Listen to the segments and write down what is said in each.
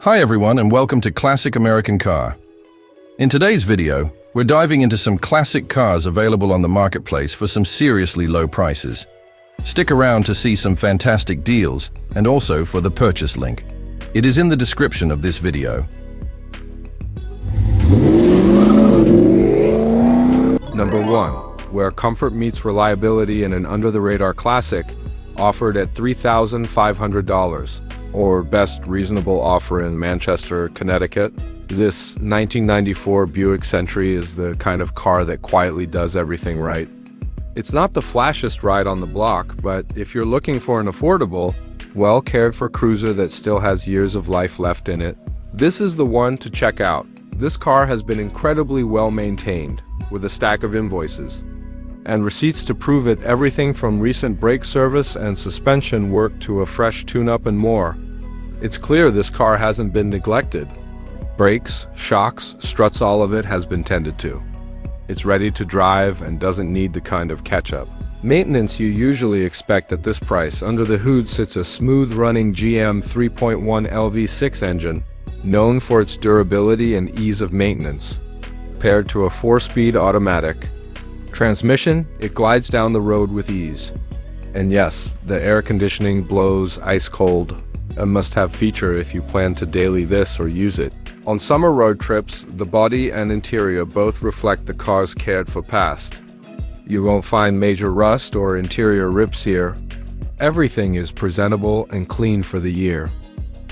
Hi everyone and welcome to Classic American Car. In today's video, we're diving into some classic cars available on the marketplace for some seriously low prices. Stick around to see some fantastic deals and also for the purchase link. It is in the description of this video. Number 1. Where comfort meets reliability in an under-the-radar classic, offered at $3,500. Or best reasonable offer in Manchester, Connecticut. This 1994 Buick Century is the kind of car that quietly does everything right. It's not the flashiest ride on the block, but if you're looking for an affordable, well-cared-for cruiser that still has years of life left in it, this is the one to check out. This car has been incredibly well-maintained, with a stack of invoices and receipts to prove it, everything from recent brake service and suspension work to a fresh tune-up and more. It's clear this car hasn't been neglected. Brakes, shocks, struts, all of it has been tended to. It's ready to drive and doesn't need the kind of catch-up maintenance you usually expect at this price. Under the hood sits a smooth-running GM 3.1 LV6 engine, known for its durability and ease of maintenance. Paired to a 4-speed automatic transmission, it glides down the road with ease. And yes, the air conditioning blows ice cold, a must-have feature if you plan to daily this or use it. On summer road trips, the body and interior both reflect the car's cared-for past. You won't find major rust or interior rips here. Everything is presentable and clean for the year.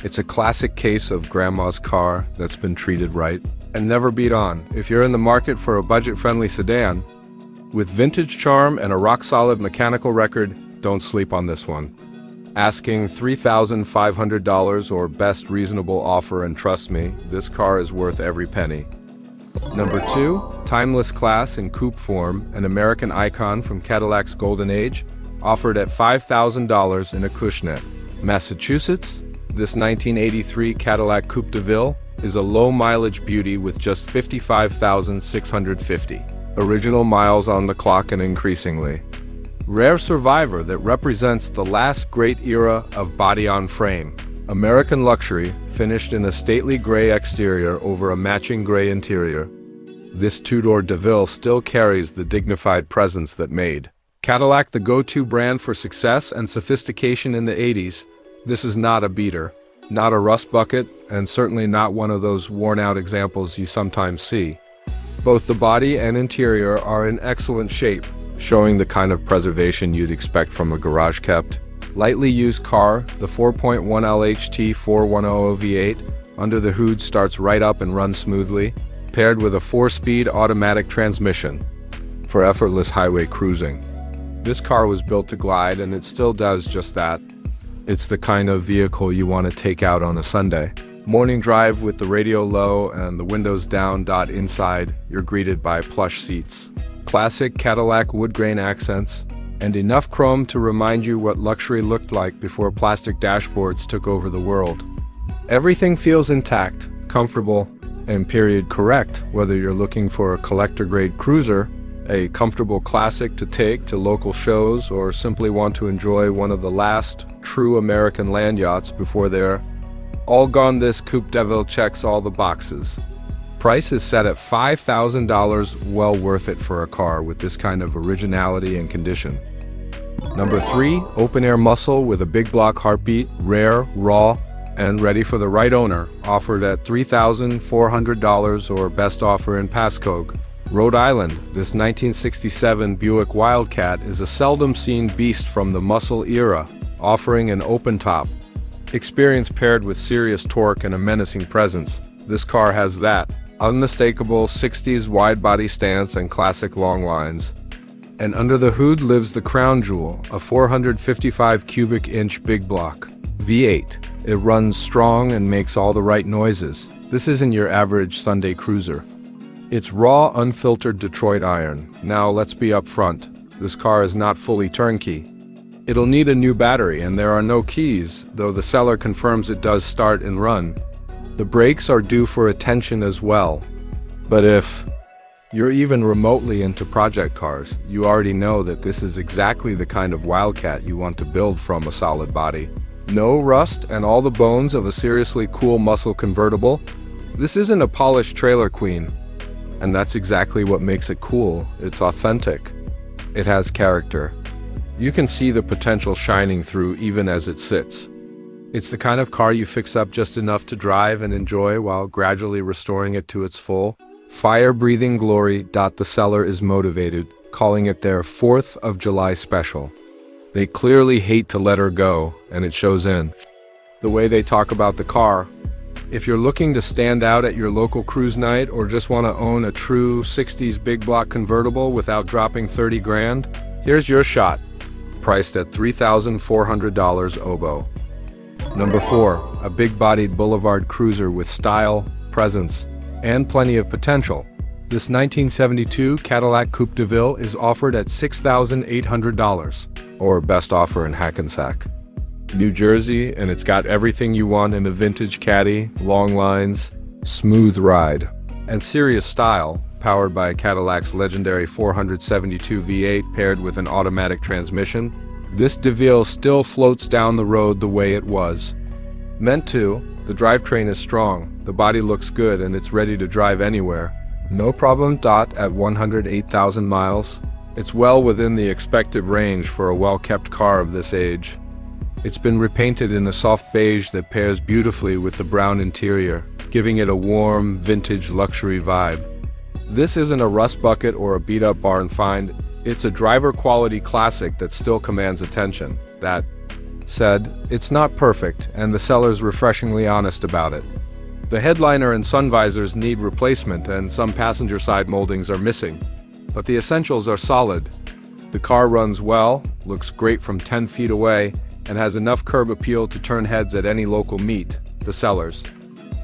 It's a classic case of grandma's car that's been treated right and never beat on. If you're in the market for a budget-friendly sedan, with vintage charm and a rock-solid mechanical record, don't sleep on this one. Asking $3,500 or best reasonable offer, and trust me, this car is worth every penny. Number 2, timeless class in coupe form, an American icon from Cadillac's golden age, offered at $5,000 in Acushnet, Massachusetts. This 1983 Cadillac Coupe DeVille is a low-mileage beauty with just 55,650. Original miles on the clock and increasingly. Rare survivor that represents the last great era of body-on-frame. American luxury, finished in a stately gray exterior over a matching gray interior. This two-door DeVille still carries the dignified presence that made Cadillac the go-to brand for success and sophistication in the 80s. This is not a beater, not a rust bucket, and certainly not one of those worn-out examples you sometimes see. Both the body and interior are in excellent shape, showing the kind of preservation you'd expect from a garage-kept, lightly used car. The 4.1 LHT 410 V8 under the hood starts right up and runs smoothly, paired with a 4-speed automatic transmission for effortless highway cruising. This car was built to glide, and it still does just that. It's the kind of vehicle you want to take out on a Sunday morning drive with the radio low and the windows down. Inside, you're greeted by plush seats, classic Cadillac wood grain accents, and enough chrome to remind you what luxury looked like before plastic dashboards took over the world. Everything feels intact, comfortable, and period correct, whether you're looking for a collector-grade cruiser, a comfortable classic to take to local shows, or simply want to enjoy one of the last true American land yachts before they're all gone. This Coupe DeVille checks all the boxes. Price is set at $5,000, well worth it for a car with this kind of originality and condition. Number 3, open-air muscle with a big block heartbeat, rare, raw, and ready for the right owner, offered at $3,400 or best offer in Pascoag, Rhode Island. This 1967 Buick Wildcat is a seldom-seen beast from the muscle era, offering an open-top experience paired with serious torque and a menacing presence. This car has that unmistakable 60s wide-body stance and classic long lines. And under the hood lives the crown jewel, a 455 cubic inch big block V8. It runs strong and makes all the right noises. This isn't your average Sunday cruiser. It's raw, unfiltered Detroit iron. Now let's be upfront. This car is not fully turnkey. It'll need a new battery, and there are no keys, though the seller confirms it does start and run. The brakes are due for attention as well. But if you're even remotely into project cars, you already know that this is exactly the kind of Wildcat you want to build from a solid body. No rust and all the bones of a seriously cool muscle convertible. This isn't a polished trailer queen, and that's exactly what makes it cool. It's authentic. It has character. You can see the potential shining through even as it sits. It's the kind of car you fix up just enough to drive and enjoy while gradually restoring it to its full, fire-breathing glory. The seller is motivated, calling it their 4th of July special. They clearly hate to let her go, and it shows in the way they talk about the car. If you're looking to stand out at your local cruise night or just want to own a true 60s big block convertible without dropping 30 grand, here's your shot. Priced at $3,400 oboe. Number 4, a big-bodied boulevard cruiser with style, presence, and plenty of potential. This 1972 Cadillac Coupe DeVille is offered at $6,800, or best offer in Hackensack, New Jersey, and it's got everything you want in a vintage caddy: long lines, smooth ride, and serious style, powered by Cadillac's legendary 472 V8 paired with an automatic transmission. This DeVille still floats down the road the way it was meant to. The drivetrain is strong, the body looks good, and it's ready to drive anywhere. No problem. At 108,000 miles, it's well within the expected range for a well-kept car of this age. It's been repainted in a soft beige that pairs beautifully with the brown interior, giving it a warm, vintage luxury vibe. This isn't a rust bucket or a beat-up barn find. It's a driver-quality classic that still commands attention. That said, it's not perfect, and the seller's refreshingly honest about it. The headliner and sun visors need replacement, and some passenger side moldings are missing, but the essentials are solid. The car runs well, looks great from 10 feet away, and has enough curb appeal to turn heads at any local meet. The sellers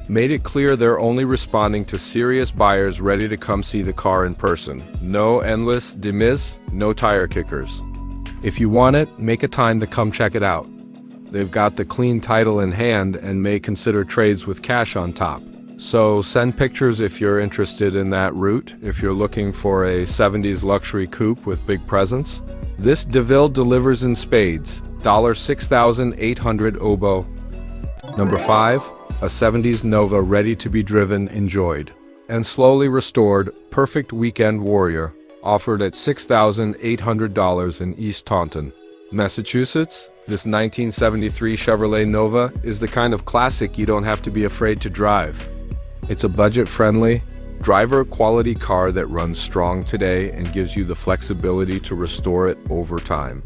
made it clear they're only responding to serious buyers ready to come see the car in person. No endless demise, no tire kickers. If you want it, make a time to come check it out. They've got the clean title in hand and may consider trades with cash on top. So send pictures if you're interested in that route. If you're looking for a 70s luxury coupe with big presence, this DeVille delivers in spades. $6,800 oboe. Number 5, a 70s Nova ready to be driven, enjoyed, and slowly restored, perfect weekend warrior, offered at $6,800 in East Taunton, Massachusetts. This 1973 Chevrolet Nova is the kind of classic you don't have to be afraid to drive. It's a budget-friendly, driver-quality car that runs strong today and gives you the flexibility to restore it over time.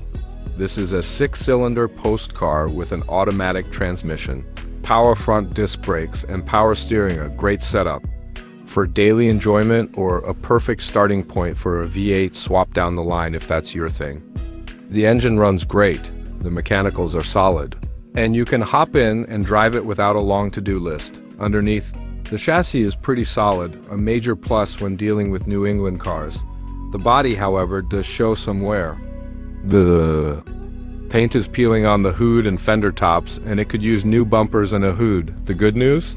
This is a 6-cylinder post car with an automatic transmission, power front disc brakes, and power steering. A great setup for daily enjoyment or a perfect starting point for a V8 swap down the line if that's your thing. The engine runs great, the mechanicals are solid, and you can hop in and drive it without a long to-do list. Underneath, the chassis is pretty solid, a major plus when dealing with New England cars. The body, however, does show some wear. The paint is peeling on the hood and fender tops, and it could use new bumpers and a hood. The good news?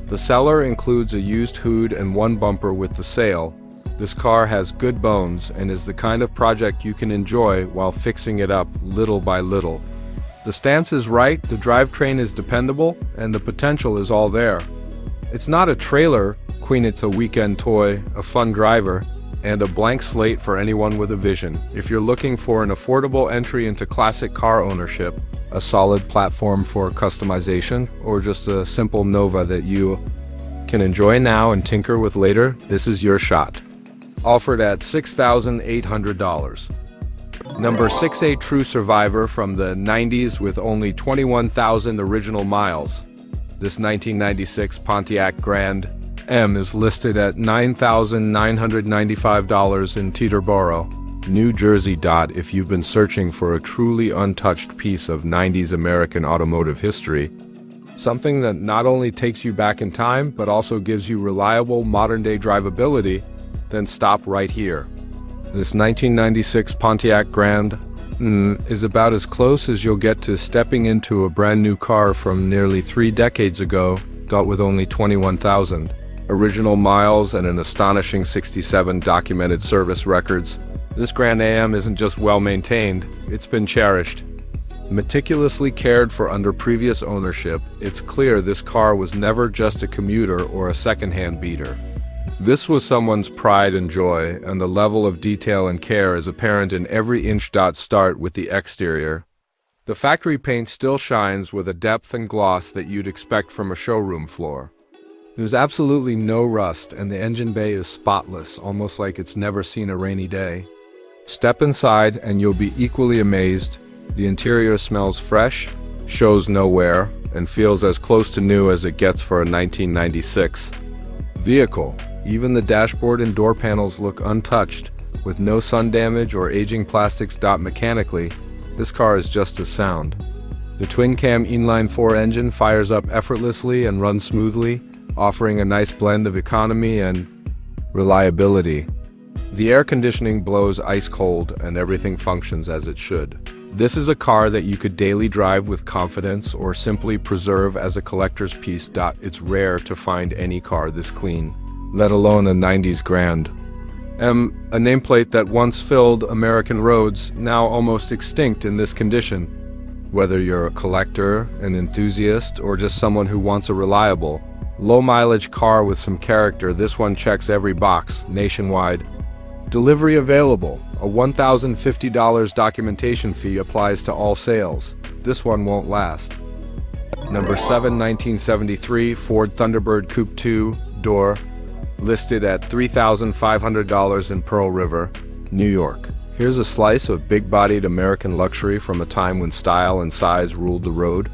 The seller includes a used hood and one bumper with the sale. This car has good bones and is the kind of project you can enjoy while fixing it up little by little. The stance is right, the drivetrain is dependable, and the potential is all there. It's not a trailer queen, it's a weekend toy, a fun driver, and a blank slate for anyone with a vision. If you're looking for an affordable entry into classic car ownership, a solid platform for customization, or just a simple Nova that you can enjoy now and tinker with later, this is your shot. Offered at $6,800. Number 6, a true survivor from the 90s with only 21,000 original miles. This 1996 Pontiac Grand M is listed at $9,995 in Teterboro, New Jersey. If you've been searching for a truly untouched piece of 90s American automotive history, something that not only takes you back in time, but also gives you reliable modern-day drivability, then stop right here. This 1996 Pontiac Grand is about as close as you'll get to stepping into a brand new car from nearly 3 decades ago, with only 21,000 original miles and an astonishing 67 documented service records. This Grand AM isn't just well maintained, it's been cherished. Meticulously cared for under previous ownership, it's clear this car was never just a commuter or a second-hand beater. This was someone's pride and joy, and the level of detail and care is apparent in every inch. Start with the exterior. The factory paint still shines with a depth and gloss that you'd expect from a showroom floor. There's absolutely no rust, and the engine bay is spotless, almost like it's never seen a rainy day. Step inside and you'll be equally amazed. The interior smells fresh, shows no wear, and feels as close to new as it gets for a 1996 vehicle. Even the dashboard and door panels look untouched, with no sun damage or aging plastics. Mechanically, this car is just as sound. The twin-cam inline-4 engine fires up effortlessly and runs smoothly, offering a nice blend of economy and reliability. The air conditioning blows ice cold and everything functions as it should. This is a car that you could daily drive with confidence or simply preserve as a collector's piece. It's rare to find any car this clean, let alone a 90s Grand M, a nameplate that once filled American roads, now almost extinct in this condition. Whether you're a collector, an enthusiast, or just someone who wants a reliable, low-mileage car with some character, this one checks every box. Nationwide delivery available. A $1,050 documentation fee applies to all sales. This one won't last. Number 7, 1973 Ford Thunderbird Coupe 2-door, listed at $3,500 in Pearl River, New York. Here's a slice of big-bodied American luxury from a time when style and size ruled the road.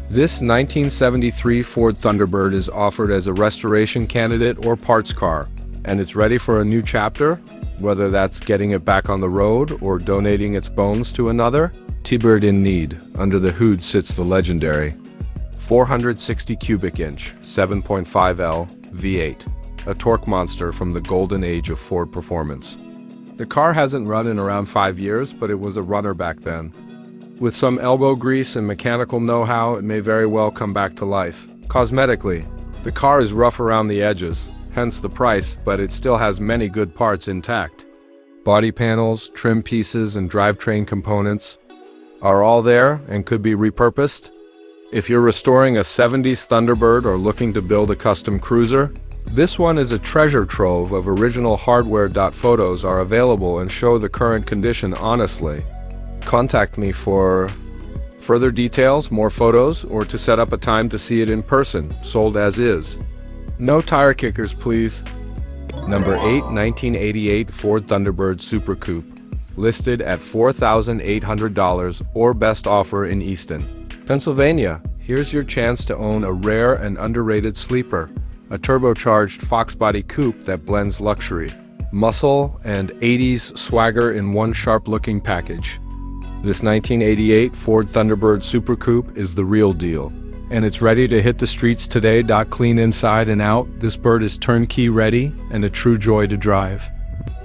This 1973 Ford Thunderbird is offered as a restoration candidate or parts car, and it's ready for a new chapter, whether that's getting it back on the road or donating its bones to another. T-Bird in need. Under the hood sits the legendary 460 cubic inch, 7.5L V8, a torque monster from the golden age of Ford performance. The car hasn't run in around 5 years, but it was a runner back then. With some elbow grease and mechanical know-how, it may very well come back to life. Cosmetically, the car is rough around the edges, hence the price, but it still has many good parts intact. Body panels, trim pieces, and drivetrain components are all there and could be repurposed. If you're restoring a 70s Thunderbird or looking to build a custom cruiser, this one is a treasure trove of original hardware. Photos are available and show the current condition honestly. Contact me for further details, more photos, or to set up a time to see it in person, sold as is. No tire kickers, please. Number 8, 1988 Ford Thunderbird Super Coupe, listed at $4,800 or best offer in Easton, Pennsylvania. Here's your chance to own a rare and underrated sleeper, a turbocharged Fox body coupe that blends luxury, muscle, and 80s swagger in one sharp-looking package. This 1988 Ford Thunderbird Super Coupe is the real deal, and it's ready to hit the streets today. Clean inside and out, this bird is turnkey ready and a true joy to drive.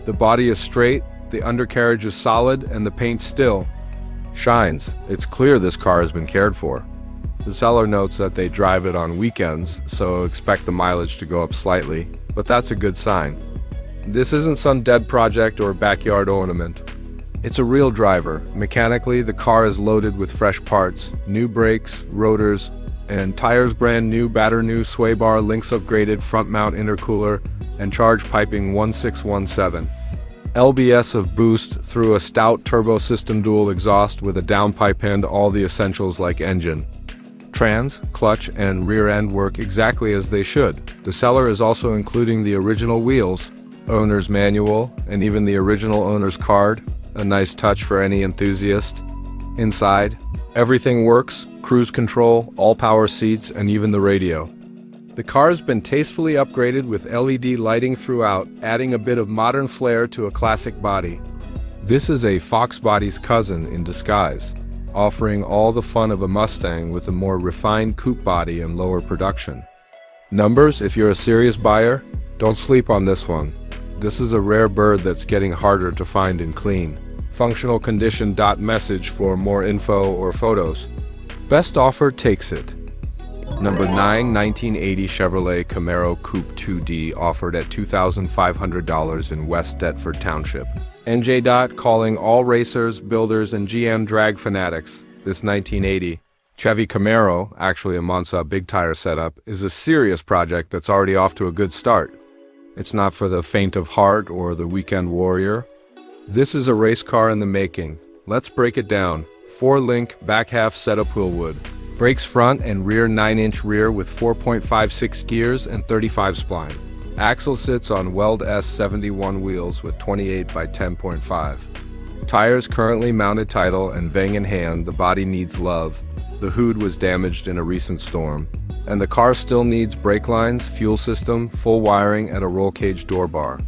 The body is straight, the undercarriage is solid, and the paint still shines. It's clear this car has been cared for. The seller notes that they drive it on weekends, so expect the mileage to go up slightly, but that's a good sign. This isn't some dead project or backyard ornament. It's a real driver. Mechanically, the car is loaded with fresh parts, new brakes, rotors, and tires. Brand new, batter new sway bar, links upgraded front mount intercooler, and charge piping 1617. LBS of boost through a stout turbo system, dual exhaust with a downpipe end, all the essentials like engine, trans, clutch, and rear end work exactly as they should. The seller is also including the original wheels, owner's manual, and even the original owner's card, a nice touch for any enthusiast. Inside, everything works, cruise control, all power seats, and even the radio. The car's been tastefully upgraded with LED lighting throughout, adding a bit of modern flair to a classic body. This is a Fox body's cousin in disguise, offering all the fun of a Mustang with a more refined coupe body and lower production. Numbers, if you're a serious buyer, don't sleep on this one. This is a rare bird that's getting harder to find and clean. Functional condition. Message for more info or photos. Best offer takes it. Number 9, 1980 Chevrolet Camaro Coupe 2D, offered at $2,500 in West Deptford Township. NJ. Calling all racers, builders, and GM drag fanatics. This 1980 Chevy Camaro, actually a Monza big tire setup, is a serious project that's already off to a good start. It's not for the faint of heart or the weekend warrior. This is a race car in the making. Let's break it down. 4-link back half setup wheel wood. Brakes front and rear 9-inch rear with 4.56 gears and 35 spline. Axle sits on Weld S71 wheels with 28 by 10.5. Tires currently mounted title and vang in hand. The body needs love. The hood was damaged in a recent storm. And the car still needs brake lines, fuel system, full wiring, and a roll cage door bar.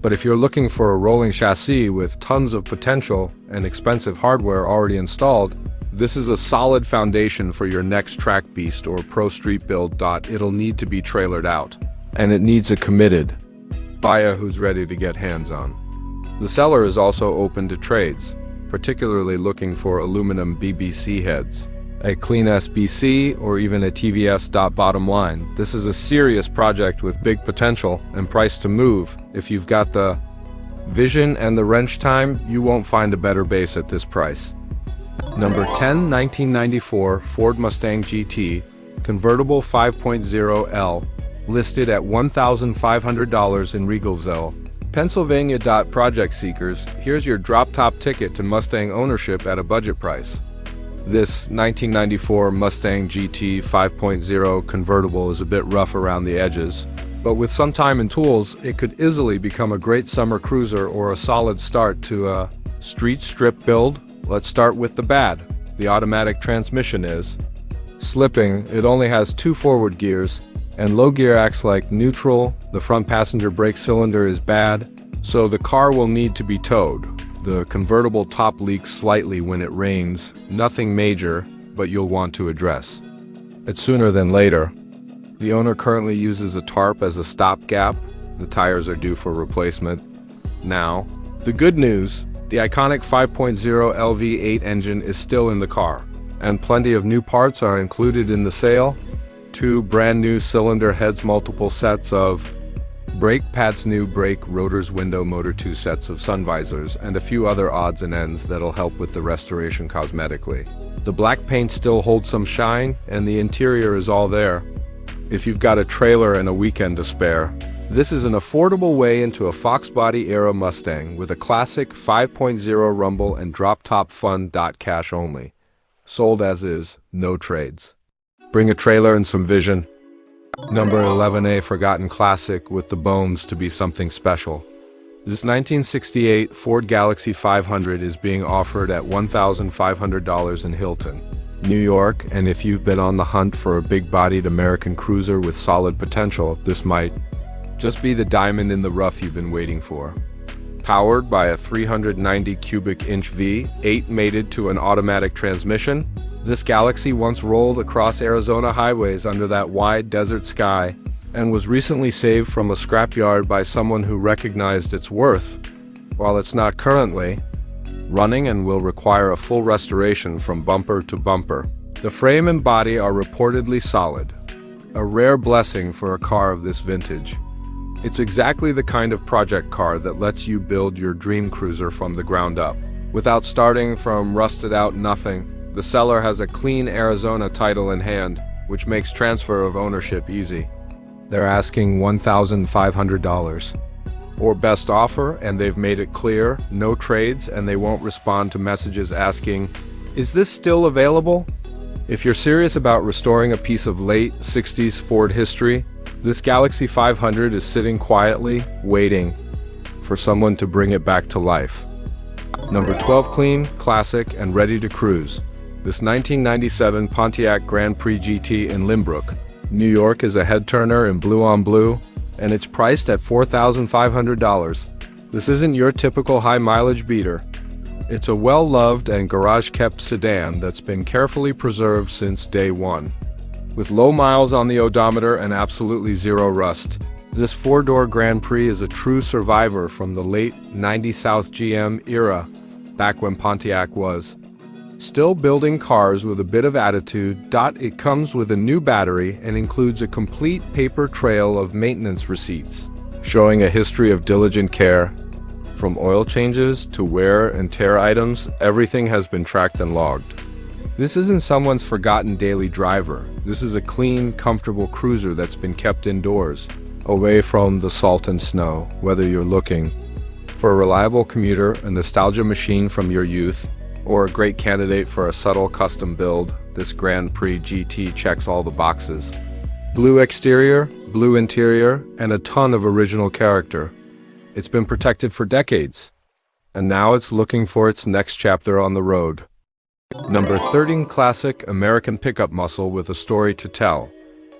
But if you're looking for a rolling chassis with tons of potential and expensive hardware already installed, this is a solid foundation for your next track beast or pro street build. It'll need to be trailered out. And it needs a committed buyer who's ready to get hands-on. The seller is also open to trades, particularly looking for aluminum BBC heads, a clean SBC, or even a TVS. Bottom line, this is a serious project with big potential and price to move. If you've got the vision and the wrench time, you won't find a better base at this price. Number 10, 1994 Ford Mustang GT, convertible 5.0L, listed at $1,500 in Regalville, Pennsylvania. Project seekers, here's your drop-top ticket to Mustang ownership at a budget price. This 1994 Mustang GT 5.0 convertible is a bit rough around the edges, but with some time and tools, it could easily become a great summer cruiser or a solid start to a street strip build. Let's start with the bad. The automatic transmission is slipping. It only has 2 forward gears, and low gear acts like neutral. The front passenger brake cylinder is bad, so the car will need to be towed. The convertible top leaks slightly when it rains, nothing major, but you'll want to address it sooner than later. The owner currently uses a tarp as a stopgap. The tires are due for replacement now. The good news, the iconic 5.0 LV8 engine is still in the car, and plenty of new parts are included in the sale. 2 brand new cylinder heads, multiple sets of brake pads, new brake rotors, window motor, 2 sets of sun visors, and a few other odds and ends that'll help with the restoration cosmetically. The black paint still holds some shine, and the interior is all there. If you've got a trailer and a weekend to spare, this is an affordable way into a Fox Body era Mustang with a classic 5.0 rumble and drop-top fun. Cash only. Sold as is, no trades. Bring a trailer and some vision. Number 11, a forgotten classic with the bones to be something special. This 1968 Ford Galaxie 500 is being offered at $1,500 in Hilton, New York, and if you've been on the hunt for a big-bodied American cruiser with solid potential, this might just be the diamond in the rough you've been waiting for. Powered by a 390 cubic inch V8 mated to an automatic transmission, this Galaxie once rolled across Arizona highways under that wide desert sky and was recently saved from a scrapyard by someone who recognized its worth. While it's not currently running and will require a full restoration from bumper to bumper, the frame and body are reportedly solid, a rare blessing for a car of this vintage. It's exactly the kind of project car that lets you build your dream cruiser from the ground up, without starting from rusted out nothing. The seller has a clean Arizona title in hand, which makes transfer of ownership easy. They're asking $1,500. Or best offer, and they've made it clear, no trades, and they won't respond to messages asking, "Is this still available?" If you're serious about restoring a piece of late 60s Ford history, this Galaxie 500 is sitting quietly, waiting for someone to bring it back to life. Number 12, clean, classic, and ready to cruise. This 1997 Pontiac Grand Prix GT in Limbrook, New York is a head-turner in blue on blue, and it's priced at $4,500. This isn't your typical high-mileage beater. It's a well-loved and garage-kept sedan that's been carefully preserved since day one. With low miles on the odometer and absolutely zero rust, this 4-door Grand Prix is a true survivor from the late 90s South GM era, back when Pontiac was still building cars with a bit of attitude. It comes with a new battery and includes a complete paper trail of maintenance receipts, showing a history of diligent care. From oil changes to wear and tear items, everything has been tracked and logged. This isn't someone's forgotten daily driver. This is a clean, comfortable cruiser that's been kept indoors, away from the salt and snow, whether you're looking for a reliable commuter, a nostalgia machine from your youth, or a great candidate for a subtle custom build. This Grand Prix GT checks all the boxes. Blue exterior, blue interior, and a ton of original character. It's been protected for decades, and now it's looking for its next chapter on the road. Number 13, classic American pickup muscle with a story to tell.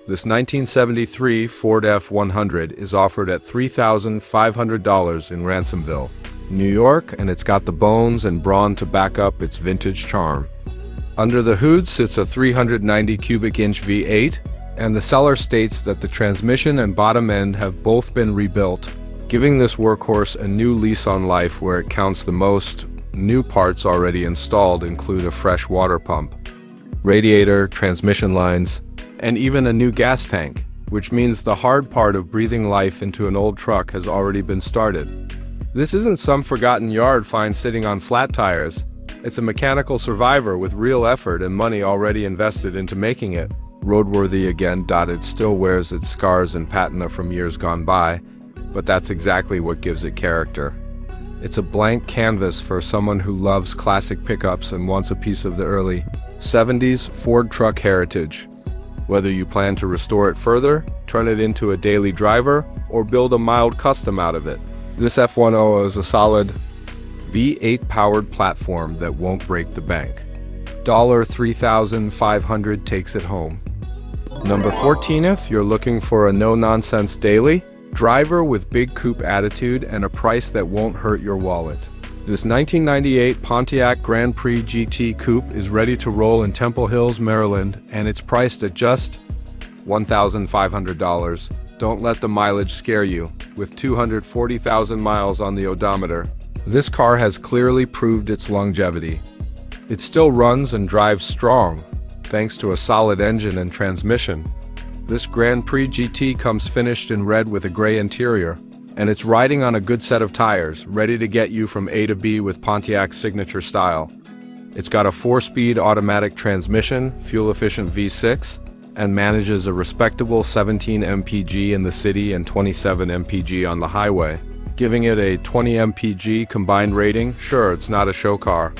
This 1973 Ford F-100 is offered at $3,500 in Ransomville, New York, and it's got the bones and brawn to back up its vintage charm. Under the hood sits a 390 cubic inch V8, and the seller states that the transmission and bottom end have both been rebuilt, giving this workhorse a new lease on life where it counts the most. New parts already installed include a fresh water pump, radiator, transmission lines, and even a new gas tank, which means the hard part of breathing life into an old truck has already been started. This isn't some forgotten yard find sitting on flat tires. It's a mechanical survivor with real effort and money already invested into making it. Roadworthy again. It still wears its scars and patina from years gone by, but that's exactly what gives it character. It's a blank canvas for someone who loves classic pickups and wants a piece of the early 70s Ford truck heritage. Whether you plan to restore it further, turn it into a daily driver, or build a mild custom out of it, this F-100 is a solid V8 powered platform that won't break the bank. $3,500 takes it home. Number 14, if you're looking for a no-nonsense daily driver with big coupe attitude and a price that won't hurt your wallet. This 1998 Pontiac Grand Prix GT Coupe is ready to roll in Temple Hills, Maryland, and it's priced at just $1,500. Don't let the mileage scare you. With 240,000 miles on the odometer, this car has clearly proved its longevity. It still runs and drives strong, thanks to a solid engine and transmission. This Grand Prix GT comes finished in red with a gray interior, and it's riding on a good set of tires, ready to get you from A to B with Pontiac's signature style. It's got a 4-speed automatic transmission, fuel-efficient V6, and manages a respectable 17 mpg in the city and 27 mpg on the highway, giving it a 20 mpg combined rating. Sure, it's not a show car.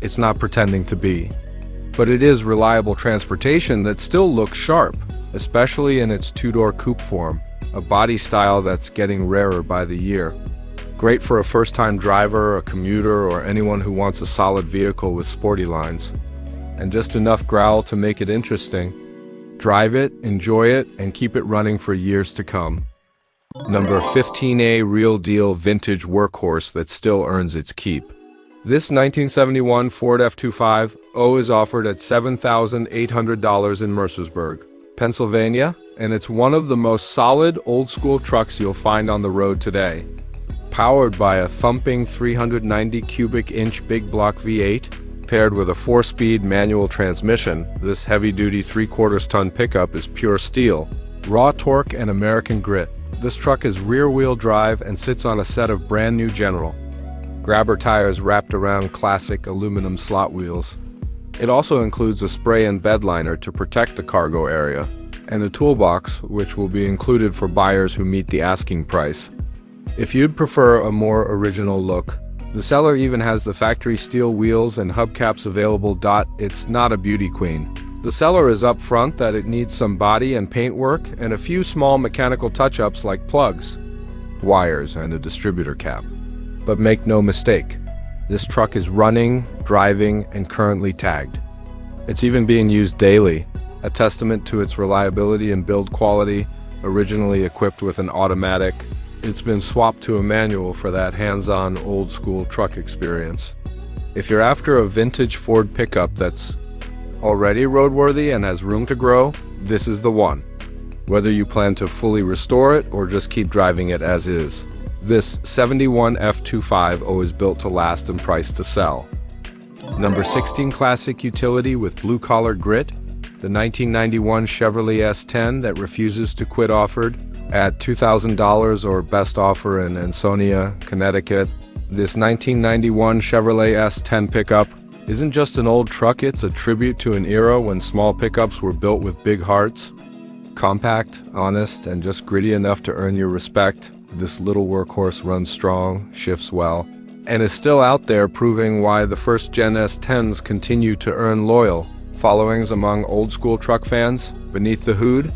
It's not pretending to be. But it is reliable transportation that still looks sharp, especially in its two-door coupe form, a body style that's getting rarer by the year. Great for a first-time driver, a commuter, or anyone who wants a solid vehicle with sporty lines. And just enough growl to make it interesting. Drive it, enjoy it, and keep it running for years to come. Number 15A, real deal vintage workhorse that still earns its keep. This 1971 Ford F-250 is offered at $7,800 in Mercersburg, Pennsylvania, and it's one of the most solid old-school trucks you'll find on the road today. Powered by a thumping 390 cubic inch big block V8, paired with a 4-speed manual transmission, this heavy-duty 3/4 ton pickup is pure steel, raw torque and American grit. This truck is rear-wheel drive and sits on a set of brand-new General Grabber tires wrapped around classic aluminum slot wheels. It also includes a spray and bed liner to protect the cargo area, and a toolbox, which will be included for buyers who meet the asking price. If you'd prefer a more original look, the seller even has the factory steel wheels and hubcaps available. It's not a beauty queen. The seller is upfront that it needs some body and paint work and a few small mechanical touch-ups like plugs, wires, and a distributor cap. But make no mistake, this truck is running, driving, and currently tagged. It's even being used daily, a testament to its reliability and build quality. Originally equipped with an automatic, it's been swapped to a manual for that hands-on, old-school truck experience. If you're after a vintage Ford pickup that's already roadworthy and has room to grow, this is the one. Whether you plan to fully restore it or just keep driving it as is. This 71 F-250 is built to last and priced to sell. Number 16, classic utility with blue-collar grit, the 1991 Chevrolet S10 that refuses to quit, offered at $2,000 or best offer in Ansonia, Connecticut. This 1991 Chevrolet S10 pickup isn't just an old truck, it's a tribute to an era when small pickups were built with big hearts. Compact, honest, and just gritty enough to earn your respect, this little workhorse runs strong, shifts well, and is still out there proving why the first-gen S10s continue to earn loyal followings among old-school truck fans. Beneath the hood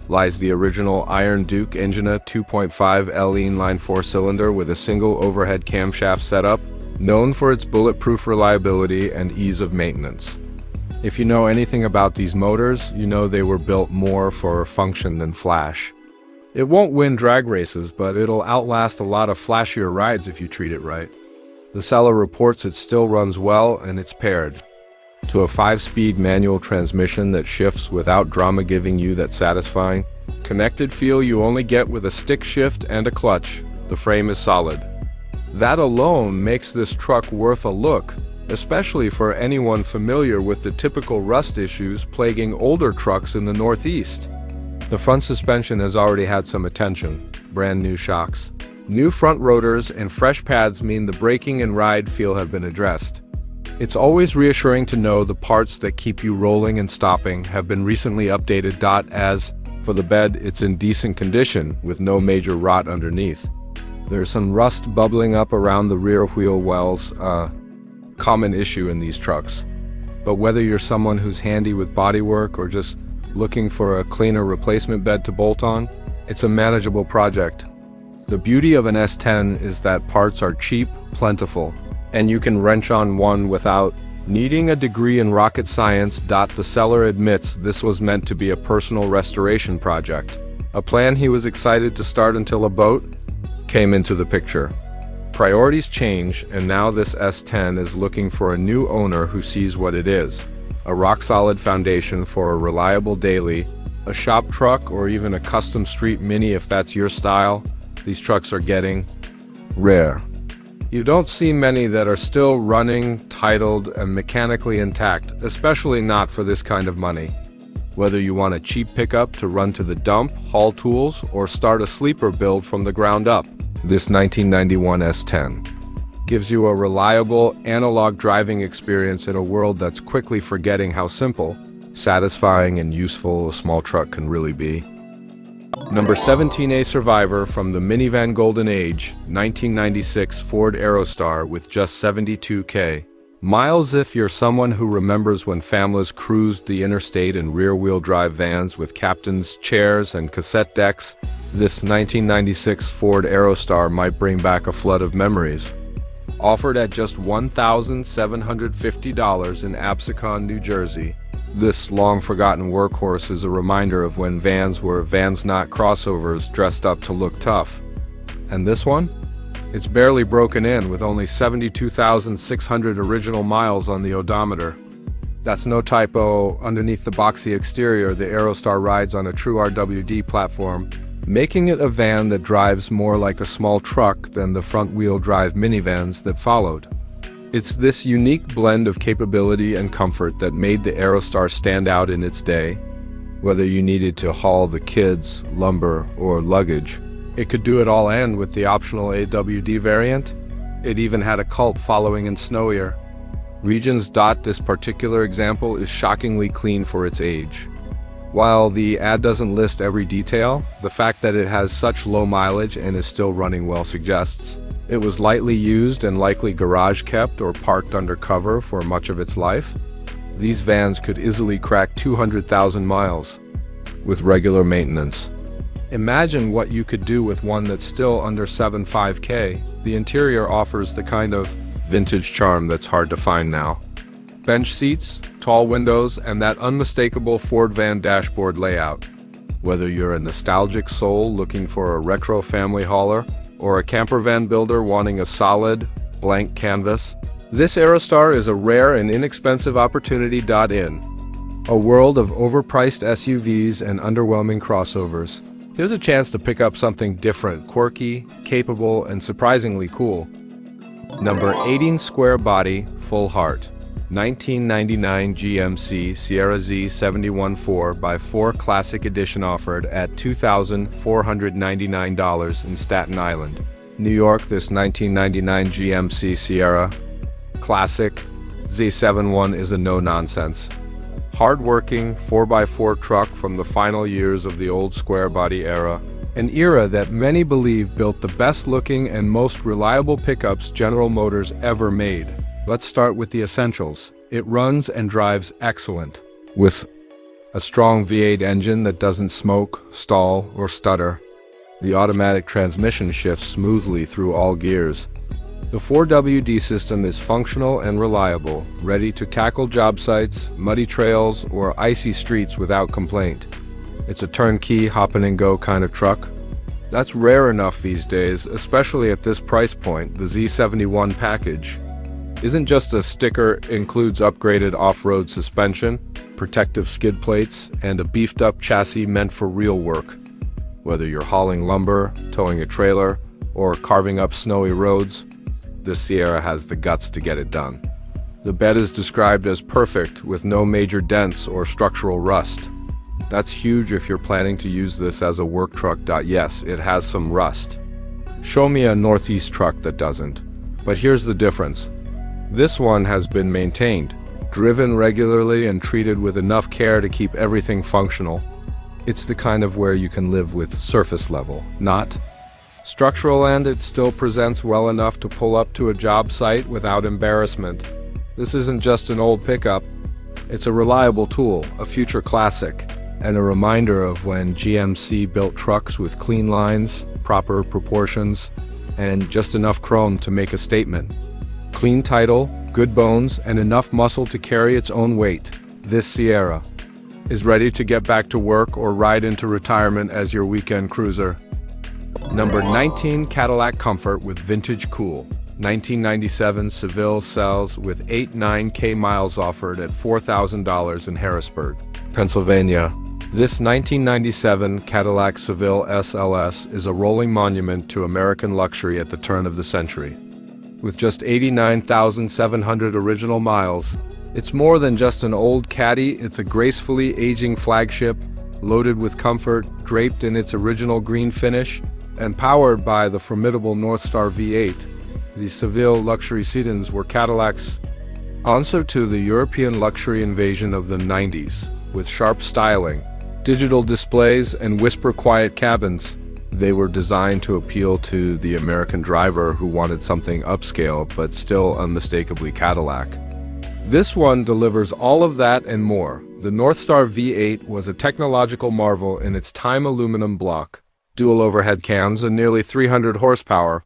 lies the original Iron Duke engine, a 2.5 L inline four-cylinder with a single overhead camshaft setup, known for its bulletproof reliability and ease of maintenance. If you know anything about these motors, you know they were built more for function than flash. It won't win drag races, but it'll outlast a lot of flashier rides if you treat it right. The seller reports it still runs well, and it's paired to a 5-speed manual transmission that shifts without drama, giving you that satisfying, connected feel you only get with a stick shift and a clutch. The frame is solid. That alone makes this truck worth a look, especially for anyone familiar with the typical rust issues plaguing older trucks in the Northeast. The front suspension has already had some attention. Brand new shocks, new front rotors, and fresh pads mean the braking and ride feel have been addressed. It's always reassuring to know the parts that keep you rolling and stopping have been recently updated. As for the bed, it's in decent condition with no major rot underneath. There's some rust bubbling up around the rear wheel wells, common issue in these trucks. But whether you're someone who's handy with bodywork or just looking for a cleaner replacement bed to bolt on, it's a manageable project. The beauty of an S10 is that parts are cheap, plentiful, and you can wrench on one without needing a degree in rocket science. The seller admits this was meant to be a personal restoration project, a plan he was excited to start until a boat came into the picture. Priorities change, and now this S10 is looking for a new owner who sees what it is: a rock-solid foundation for a reliable daily, a shop truck, or even a custom street mini if that's your style. These trucks are getting rare. You don't see many that are still running, titled, and mechanically intact, especially not for this kind of money. Whether you want a cheap pickup to run to the dump, haul tools, or start a sleeper build from the ground up, this 1991 S10 gives you a reliable, analog driving experience in a world that's quickly forgetting how simple, satisfying, and useful a small truck can really be. Number 17, a survivor from the minivan golden age, 1996 Ford Aerostar with just 72,000 miles. If you're someone who remembers when families cruised the interstate in rear-wheel drive vans with captain's chairs and cassette decks, this 1996 Ford Aerostar might bring back a flood of memories. Offered at just $1,750 in Absecon, New Jersey, this long-forgotten workhorse is a reminder of when vans were vans, not crossovers dressed up to look tough. And this one? It's barely broken in, with only 72,600 original miles on the odometer. That's no typo. Underneath the boxy exterior, the Aerostar rides on a true RWD platform, making it a van that drives more like a small truck than the front-wheel drive minivans that followed. It's this unique blend of capability and comfort that made the Aerostar stand out in its day. Whether you needed to haul the kids, lumber, or luggage, it could do it all, and with the optional AWD variant, it even had a cult following in snowier regions. This particular example is shockingly clean for its age. While the ad doesn't list every detail, the fact that it has such low mileage and is still running well suggests it was lightly used and likely garage kept or parked undercover for much of its life. These vans could easily crack 200,000 miles with regular maintenance. Imagine what you could do with one that's still under 75,000. The interior offers the kind of vintage charm that's hard to find now. Bench seats, tall windows, and that unmistakable Ford van dashboard layout. Whether you're a nostalgic soul looking for a retro family hauler, or a camper van builder wanting a solid, blank canvas, this Aerostar is a rare and inexpensive opportunity. In a world of overpriced SUVs and underwhelming crossovers, here's a chance to pick up something different, quirky, capable, and surprisingly cool. Number 18, square body, full heart, 1999 GMC Sierra Z 71/4x4 Classic Edition, offered at $2,499 in Staten Island, New York. This 1999 GMC Sierra Classic Z71 is a no-nonsense, hard-working 4x4 truck from the final years of the old square-body era, an era that many believe built the best-looking and most reliable pickups General Motors ever made. Let's start with the essentials. It runs and drives excellent, with a strong V8 engine that doesn't smoke, stall, or stutter. The automatic transmission shifts smoothly through all gears. The 4WD system is functional and reliable, ready to tackle job sites, muddy trails, or icy streets without complaint. It's a turnkey, hop-and-go kind of truck. That's rare enough these days, especially at this price point. The Z71 package isn't just a sticker, includes upgraded off-road suspension, protective skid plates, and a beefed-up chassis meant for real work. Whether you're hauling lumber, towing a trailer, or carving up snowy roads, this Sierra has the guts to get it done. The bed is described as perfect, with no major dents or structural rust. That's huge if you're planning to use this as a work truck. Yes, it has some rust. Show me a Northeast truck that doesn't. But here's the difference. This one has been maintained, driven regularly, and treated with enough care to keep everything functional. It's the kind of where you can live with surface level, not structural, and it still presents well enough to pull up to a job site without embarrassment. This isn't just an old pickup. It's a reliable tool, a future classic, and a reminder of when GMC built trucks with clean lines, proper proportions, and just enough chrome to make a statement. Clean title, good bones, and enough muscle to carry its own weight. This Sierra is ready to get back to work or ride into retirement as your weekend cruiser. Number 19, Cadillac Comfort with Vintage Cool. 1997 Seville sells with 89K miles offered at $4,000 in Harrisburg, Pennsylvania. This 1997 Cadillac Seville SLS is a rolling monument to American luxury at the turn of the century. With just 89,700 original miles, it's more than just an old Caddy. It's a gracefully aging flagship, loaded with comfort, draped in its original green finish, and powered by the formidable Northstar V8. The Seville luxury sedans were Cadillac's answer to the European luxury invasion of the 90s, with sharp styling, digital displays, and whisper-quiet cabins. They were designed to appeal to the American driver who wanted something upscale but still unmistakably Cadillac. This one delivers all of that and more. The Northstar V8 was a technological marvel in its time aluminum block, dual overhead cams, and nearly 300 horsepower.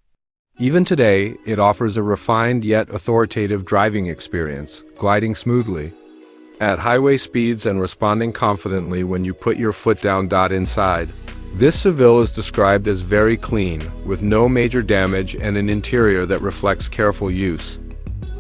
Even today, it offers a refined yet authoritative driving experience, gliding smoothly at highway speeds and responding confidently when you put your foot down. Inside, this Seville is described as very clean, with no major damage and an interior that reflects careful use.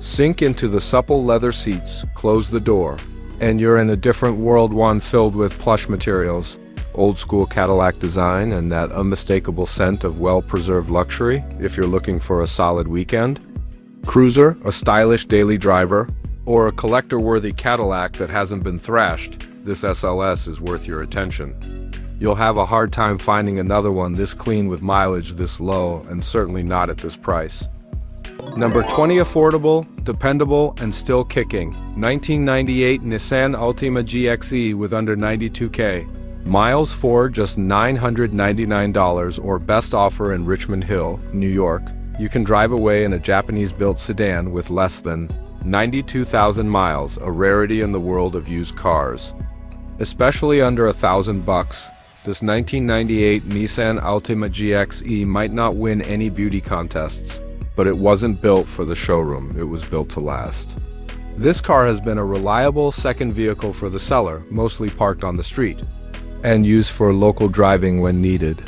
Sink into the supple leather seats, close the door, and you're in a different world, one filled with plush materials, old-school Cadillac design, and that unmistakable scent of well-preserved luxury if you're looking for a solid weekend cruiser, a stylish daily driver, or a collector-worthy Cadillac that hasn't been thrashed. This SLS is worth your attention. You'll have a hard time finding another one this clean with mileage this low, and certainly not at this price. Number 20, affordable, dependable, and still kicking. 1998 Nissan Altima GXE with under 92K. Miles for just $999, or best offer in Richmond Hill, New York. You can drive away in a Japanese-built sedan with less than 92,000 miles, a rarity in the world of used cars. Especially under $1,000, this 1998 Nissan Altima GXE might not win any beauty contests, but it wasn't built for the showroom, it was built to last. This car has been a reliable second vehicle for the seller, mostly parked on the street, and used for local driving when needed.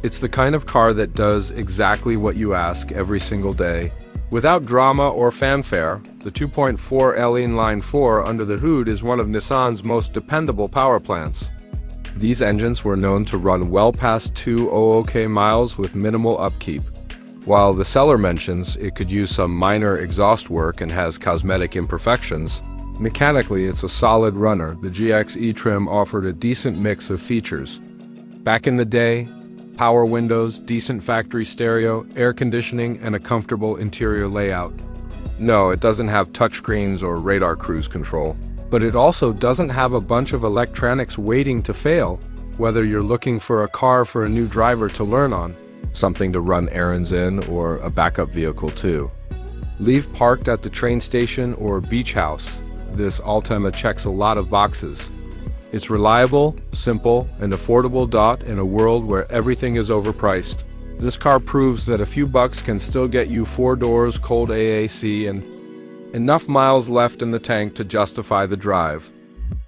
It's the kind of car that does exactly what you ask every single day. Without drama or fanfare, the 2.4L inline 4 under the hood is one of Nissan's most dependable power plants. These engines were known to run well past 200K miles with minimal upkeep. While the seller mentions it could use some minor exhaust work and has cosmetic imperfections, mechanically it's a solid runner. The GXE trim offered a decent mix of features. Back in the day, power windows, decent factory stereo, air conditioning, and a comfortable interior layout. No, it doesn't have touchscreens or radar cruise control. But it also doesn't have a bunch of electronics waiting to fail, whether you're looking for a car for a new driver to learn on, something to run errands in, or a backup vehicle too. Leave parked at the train station or beach house. This Altima checks a lot of boxes. It's reliable, simple, and affordable in a world where everything is overpriced. This car proves that a few bucks can still get you 4 doors, cold AAC, and enough miles left in the tank to justify the drive.